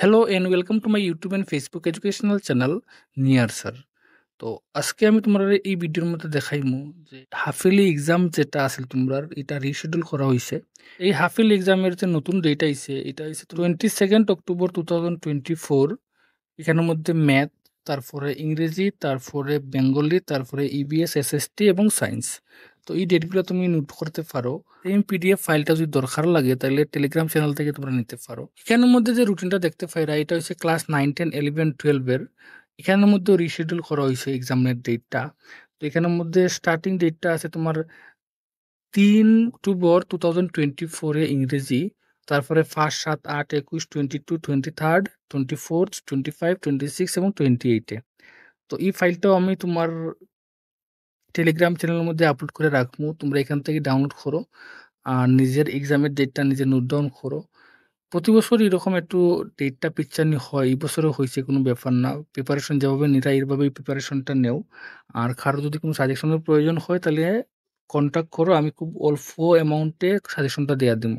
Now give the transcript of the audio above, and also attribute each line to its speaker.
Speaker 1: Hello and welcome to my YouTube and Facebook educational channel নিয়ার sir. তো আজকে আমি তোমার এই ভিডিওর মধ্যে দেখাইমু যে হাফেলি এক্সাম যেটা আছে তোমরার এটা রিশিডিউল করা হয়েছে। এই হাফেলি এক্সামের যে নতুন ডেট আইছে এটা হচ্ছে 22 অক্টোবর 2024। এখানের মধ্যে ম্যাথ, তারপরে ইংরেজি, তারপরে বেঙ্গলি, তারপরে ইবিএস, এসএসটি এবং সায়েন্স। তো এই ডেটগুলো তুমি নোট করতে পারো। এই পিডিএফ ফাইলটা যদি দরকার লাগে তাহলে টেলিগ্রাম চ্যানেল থেকে তোমরা নিতে পারো। এখানের মধ্যে যে রুটিনটা দেখতে পাইরা এটা হচ্ছে ক্লাস 9, 10, 11, 12-এর। এখানের মধ্যে রিশিডিউল করা হয়েছে এক্সামের ডেটটা। তো এখানের মধ্যে স্টার্টিং ডেটটা আছে তোমার 3 অক্টোবর 2024 ইংরেজি, তারপরে 1, 7, 8, 21, 22, 23, 24, 25, 26 এবং 28-এ। তো এই ফাইলটাও আমি তোমার টেলিগ্রাম চ্যানেলের মধ্যে আপলোড করে রাখবো, তোমরা এখান থেকে ডাউনলোড করো আর নিজের এক্সামের ডেটটা নিজে নোট ডাউন করো। প্রতি বছর এরকম একটু ডেটটা পিকচার হয়, এই বছরও হয়েছে, কোনো ব্যাপার না। প্রিপারেশন যেভাবে নিরা এইভাবেই প্রিপারেশনটা নেও। আর কারো যদি কোনো সাজেশনের প্রয়োজন হয় তাহলে কন্ট্যাক্ট করো, আমি খুব অল্প অ্যামাউন্টে সাজেশনটা দেওয়া দেবো।